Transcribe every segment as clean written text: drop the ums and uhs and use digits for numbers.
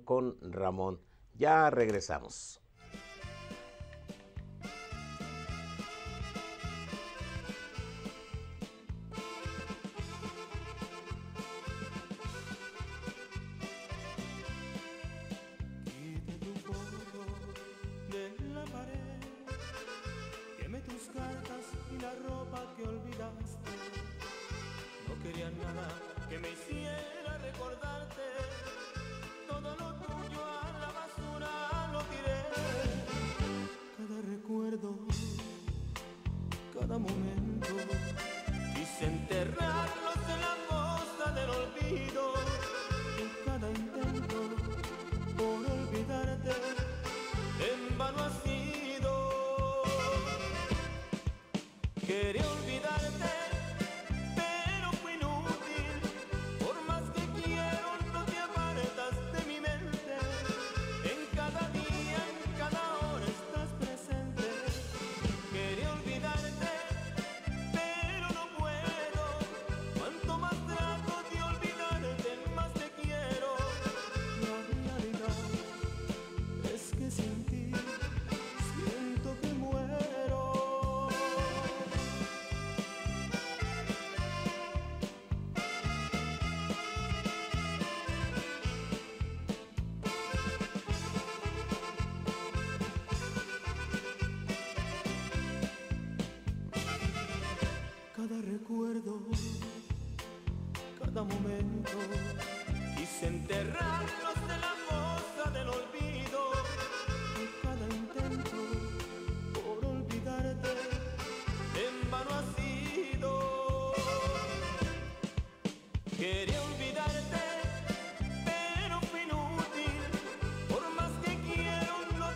con Ramón. Ya regresamos. Cada recuerdo, cada momento, quise enterrarlos de la fosa del olvido. Y cada intento por olvidarte en vano ha sido. Quería olvidarte, pero fue inútil. Por más que quiero, no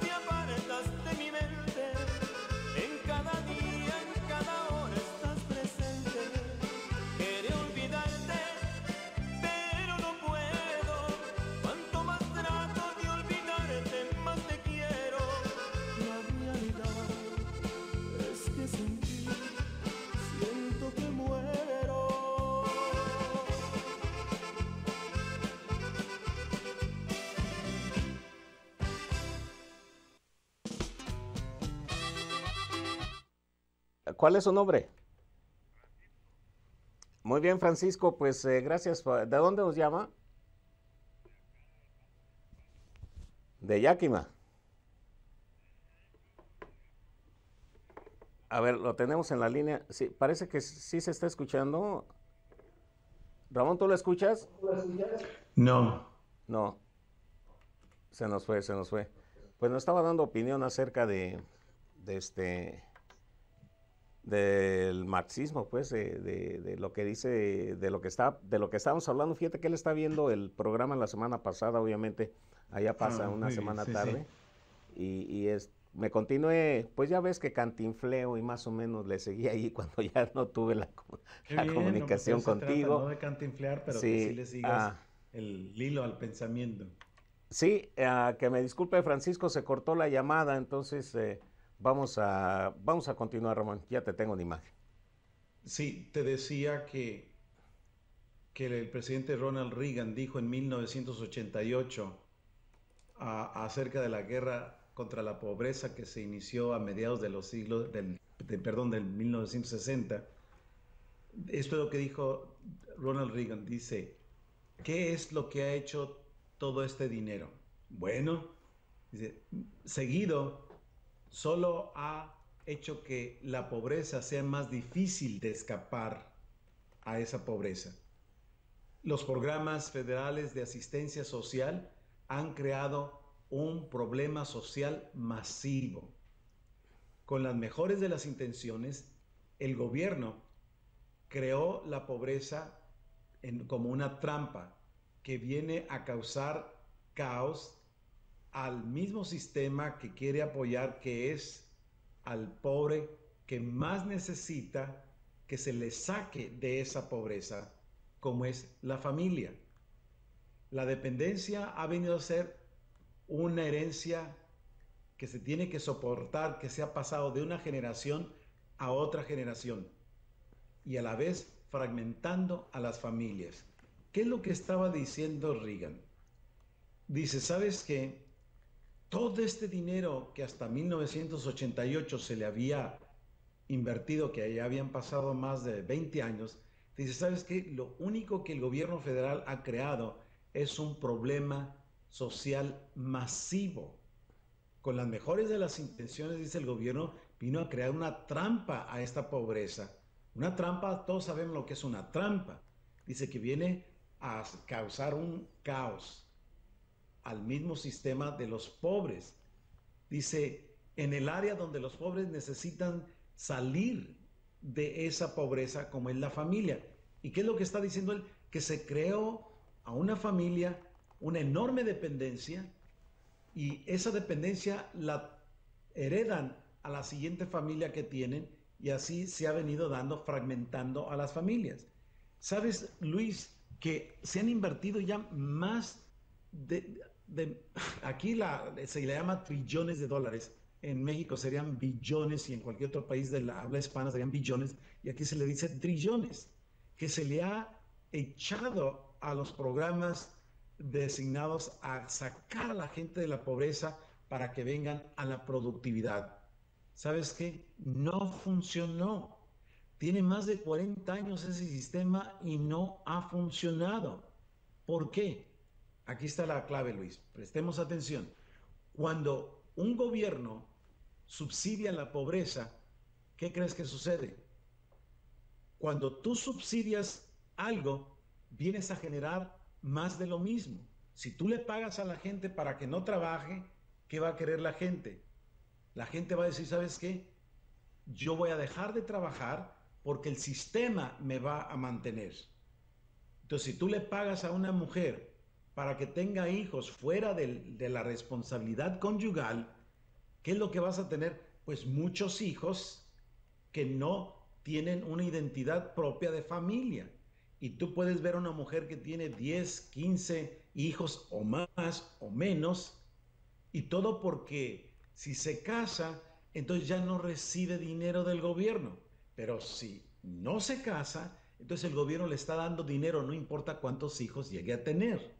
te apartas de mi mente. En cada día, en cada hora estás presente. Quería olvidarte, pero no puedo. Cuanto más trato de olvidarte, más te quiero. La realidad es que sin ti siento que muero. ¿Cuál es su nombre? Muy bien, Francisco, pues gracias. ¿De dónde nos llama? De Yakima. A ver, lo tenemos en la línea. Sí, parece que sí se está escuchando. Ramón, ¿tú lo escuchas? No. No, se nos fue, se nos fue. Pues nos estaba dando opinión acerca de del marxismo, pues, de lo que dice, de lo que estábamos hablando. Fíjate que él está viendo el programa la semana pasada, obviamente, allá pasa una Muy bien, semana sí, tarde, me continué, pues ya ves que cantinfleo y más o menos le seguí ahí cuando ya no tuve Qué la bien, no, pues de comunicación eso se trata, no contigo. de cantinflear, pero que sí Sí, le sigas el hilo al pensamiento. sí, que me disculpe Francisco, se cortó la llamada, entonces vamos a continuar, Ramón, ya te tengo en imagen. Sí, te decía que el presidente Ronald Reagan dijo en 1988 acerca de la guerra contra la pobreza que se inició a mediados de los siglos del 1960. Esto es lo que dijo Ronald Reagan. Dice, ¿qué es lo que ha hecho todo este dinero? Bueno, dice, seguido solo ha hecho que la pobreza sea más difícil de escapar a esa pobreza. Los programas federales de asistencia social han creado un problema social masivo. Con las mejores de las intenciones, el gobierno creó la pobreza como una trampa que viene a causar caos al mismo sistema que quiere apoyar, que es al pobre que más necesita que se le saque de esa pobreza, como es la familia. La dependencia ha venido a ser una herencia que se tiene que soportar, que se ha pasado de una generación a otra generación y a la vez fragmentando a las familias. ¿Qué es lo que estaba diciendo Reagan? dice, ¿sabes qué? Todo este dinero que hasta 1988 se le había invertido, que ya habían pasado más de 20 años, dice, ¿sabes qué? Lo único que el gobierno federal ha creado es un problema social masivo. Con las mejores de las intenciones, dice el gobierno, vino a crear una trampa a esta pobreza. Una trampa, todos sabemos lo que es una trampa. Dice que viene a causar un caos al mismo sistema de los pobres. Dice, en el área donde los pobres necesitan salir de esa pobreza, como es la familia. ¿Y qué es lo que está diciendo él? Que se creó a una familia una enorme dependencia, y esa dependencia la heredan a la siguiente familia que tienen, y así se ha venido dando, fragmentando a las familias. ¿Sabes, Luis, que se han invertido ya más aquí se le llama trillones de dólares? En México serían billones, y en cualquier otro país de la habla hispana serían billones, y aquí se le dice trillones, que se le ha echado a los programas designados a sacar a la gente de la pobreza para que vengan a la productividad. ¿Sabes qué? No funcionó. Tiene más de 40 años ese sistema y no ha funcionado. ¿Por qué? Aquí está la clave, Luis. Prestemos atención. Cuando un gobierno subsidia la pobreza, ¿qué crees que sucede? Cuando tú subsidias algo, vienes a generar más de lo mismo. Si tú le pagas a la gente para que no trabaje, ¿qué va a querer la gente? La gente va a decir, ¿sabes qué? Yo voy a dejar de trabajar porque el sistema me va a mantener. Entonces, si tú le pagas a una mujer para que tenga hijos fuera de la responsabilidad conyugal, ¿qué es lo que vas a tener? Pues muchos hijos que no tienen una identidad propia de familia. Y tú puedes ver a una mujer que tiene 10, 15 hijos o más o menos, y todo porque si se casa, entonces ya no recibe dinero del gobierno. Pero si no se casa, entonces el gobierno le está dando dinero, no importa cuántos hijos llegue a tener.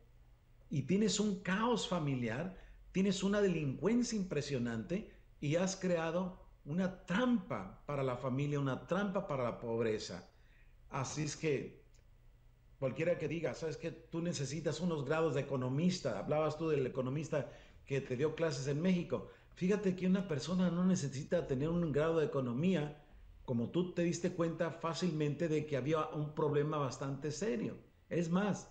Y tienes un caos familiar, tienes una delincuencia impresionante, y has creado una trampa para la familia, una trampa para la pobreza. Así es que cualquiera que diga, sabes que tú necesitas unos grados de economista, hablabas tú del economista que te dio clases en México. Fíjate que una persona no necesita tener un grado de economía, como tú te diste cuenta fácilmente de que había un problema bastante serio. Es más,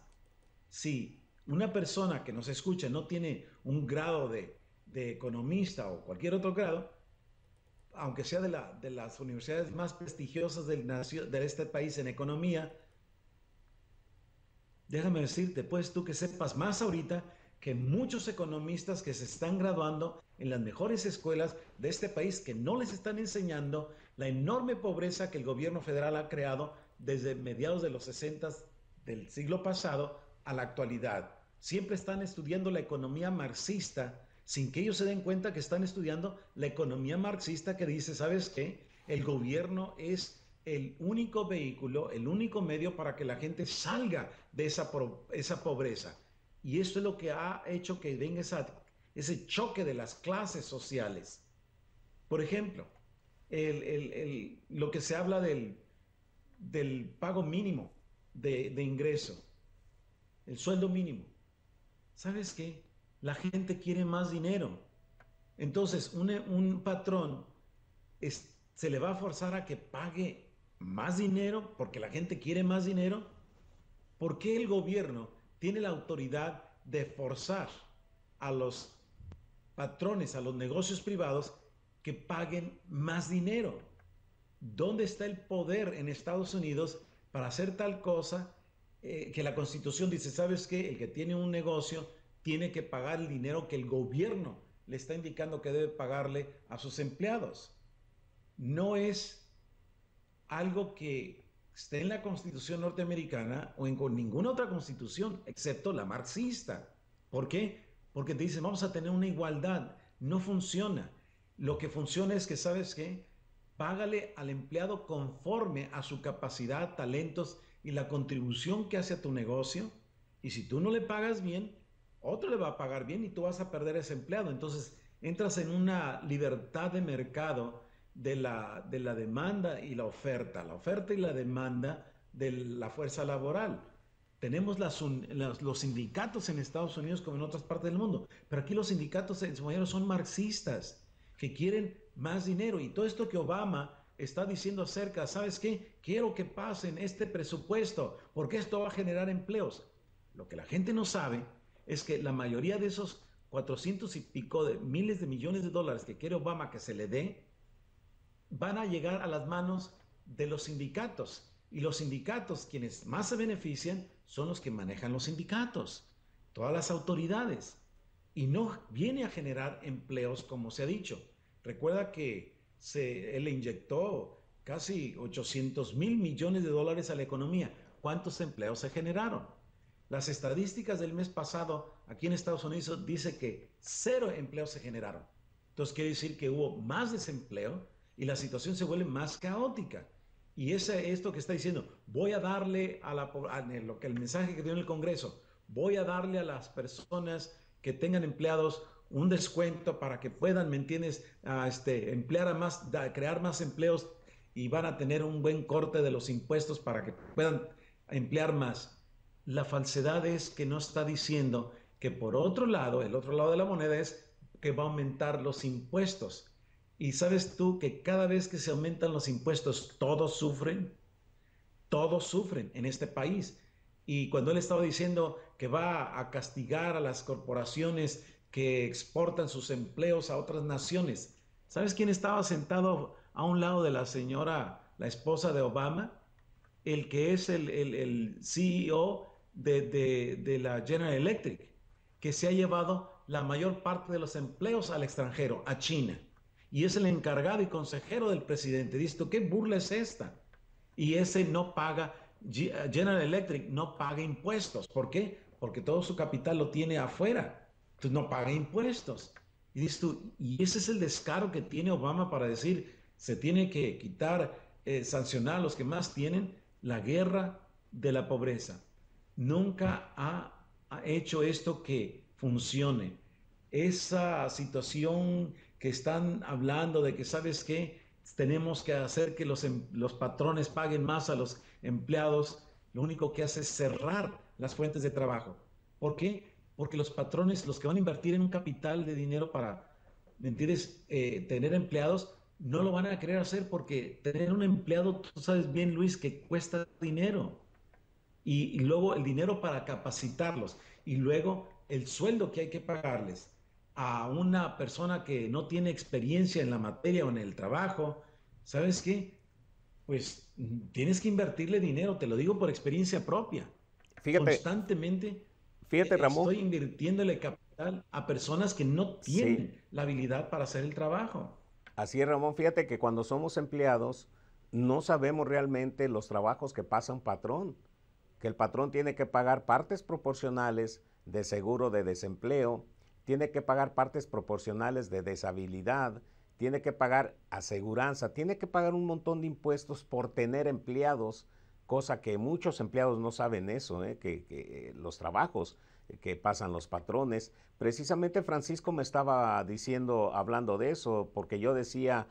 si una persona que nos escucha no tiene un grado de economista o cualquier otro grado, aunque sea de las universidades más prestigiosas de este país en economía, déjame decirte, pues tú que sepas más ahorita que muchos economistas que se están graduando en las mejores escuelas de este país, que no les están enseñando la enorme pobreza que el gobierno federal ha creado desde mediados de los 60 del siglo pasado a la actualidad. Siempre están estudiando la economía marxista sin que ellos se den cuenta que están estudiando la economía marxista, que dice, ¿sabes qué? El gobierno es el único vehículo, el único medio para que la gente salga de esa pobreza. Y esto es lo que ha hecho que venga ese choque de las clases sociales. Por ejemplo, lo que se habla del pago mínimo de ingreso, el sueldo mínimo. ¿Sabes qué? La gente quiere más dinero. Entonces, un patrón se le va a forzar a que pague más dinero porque la gente quiere más dinero. ¿Por qué el gobierno tiene la autoridad de forzar a los patrones, a los negocios privados, que paguen más dinero? ¿Dónde está el poder en Estados Unidos para hacer tal cosa que la Constitución dice, ¿sabes qué? El que tiene un negocio tiene que pagar el dinero que el gobierno le está indicando que debe pagarle a sus empleados. No es algo que esté en la Constitución norteamericana o en ninguna otra constitución, excepto la marxista. ¿Por qué? Porque te dicen, vamos a tener una igualdad. No funciona. Lo que funciona es que, ¿sabes qué? Págale al empleado conforme a su capacidad, talentos y la contribución que hace a tu negocio. Y si tú no le pagas bien, otro le va a pagar bien y tú vas a perder ese empleado. Entonces entras en una libertad de mercado de la demanda y la oferta y la demanda de la fuerza laboral. Tenemos los sindicatos en Estados Unidos como en otras partes del mundo, pero aquí los sindicatos en su mayoría son marxistas, que quieren más dinero. Y todo esto que Obama está diciendo acerca, ¿sabes qué? Quiero que pasen este presupuesto, porque esto va a generar empleos. Lo que la gente no sabe es que la mayoría de esos 400 y pico de miles de millones de dólares que quiere Obama que se le dé, van a llegar a las manos de los sindicatos. Y los sindicatos, quienes más se benefician, son los que manejan los sindicatos, todas las autoridades. Y no viene a generar empleos como se ha dicho. Recuerda que él le inyectó casi 800 mil millones de dólares a la economía. ¿Cuántos empleos se generaron? Las estadísticas del mes pasado aquí en Estados Unidos dice que 0 empleos se generaron. Entonces quiere decir que hubo más desempleo y la situación se vuelve más caótica. Y esto que está diciendo, voy a darle el mensaje que dio en el Congreso, voy a darle a las personas que tengan empleados un descuento para que puedan, ¿me entiendes?, crear más empleos y van a tener un buen corte de los impuestos para que puedan emplear más. La falsedad es que no está diciendo que por otro lado, el otro lado de la moneda es que va a aumentar los impuestos. Y sabes tú que cada vez que se aumentan los impuestos, todos sufren en este país. Y cuando él estaba diciendo que va a castigar a las corporaciones que exportan sus empleos a otras naciones, ¿sabes quién estaba sentado a un lado de la señora, la esposa de Obama? El que es el CEO de la General Electric, que se ha llevado la mayor parte de los empleos al extranjero, a China. Y es el encargado y consejero del presidente. Dice, ¿qué burla es esta? Y ese no paga, General Electric no paga impuestos. ¿Por qué? Porque todo su capital lo tiene afuera. Entonces no paga impuestos. Y dices tú, y ese es el descaro que tiene Obama para decir, se tiene que quitar, sancionar a los que más tienen. La guerra de la pobreza. Nunca ha hecho esto que funcione. Esa situación que están hablando de que, ¿sabes qué? Tenemos que hacer que los patrones paguen más a los empleados, lo único que hace es cerrar las fuentes de trabajo. ¿Por qué? Porque los patrones, los que van a invertir en un capital de dinero para, ¿me entiendes?, tener empleados, no lo van a querer hacer porque tener un empleado, tú sabes bien, Luis, que cuesta dinero. Y luego el dinero para capacitarlos. Y luego el sueldo que hay que pagarles a una persona que no tiene experiencia en la materia o en el trabajo, ¿sabes qué? Pues tienes que invertirle dinero, te lo digo por experiencia propia. Constantemente Ramón, estoy invirtiéndole capital a personas que no tienen la habilidad para hacer el trabajo. Así es, Ramón. Fíjate que cuando somos empleados no sabemos realmente los trabajos que pasa un patrón, que el patrón tiene que pagar partes proporcionales de seguro de desempleo, tiene que pagar partes proporcionales de deshabilidad, tiene que pagar aseguranza, tiene que pagar un montón de impuestos por tener empleados, cosa que muchos empleados no saben eso, que los trabajos que pasan los patrones. Precisamente Francisco me estaba hablando de eso, porque yo decía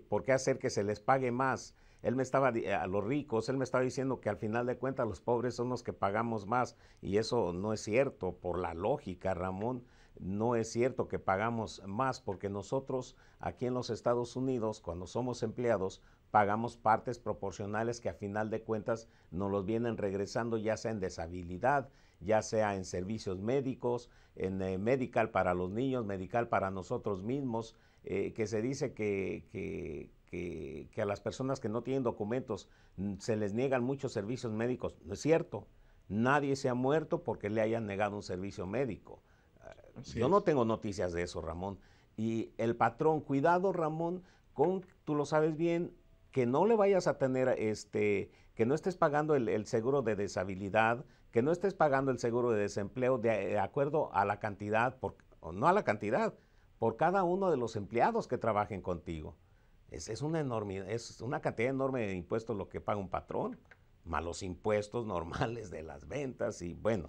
¿por qué hacer que se les pague más? A los ricos, él me estaba diciendo que al final de cuentas los pobres son los que pagamos más, y eso no es cierto. Por la lógica, Ramón, no es cierto que pagamos más, porque nosotros aquí en los Estados Unidos, cuando somos empleados, pagamos partes proporcionales que a final de cuentas nos los vienen regresando, ya sea en deshabilidad, ya sea en servicios médicos, en medical para los niños, medical para nosotros mismos, que se dice que a las personas que no tienen documentos se les niegan muchos servicios médicos. No es cierto. Nadie se ha muerto porque le hayan negado un servicio médico. Yo no tengo noticias de eso, Ramón. Y el patrón, cuidado, Ramón, tú lo sabes bien, que no le vayas a tener, que no estés pagando el seguro de deshabilidad, que no estés pagando el seguro de desempleo de acuerdo a la cantidad, no a la cantidad, por cada uno de los empleados que trabajen contigo. Es una cantidad enorme de impuestos lo que paga un patrón, más los impuestos normales de las ventas y bueno,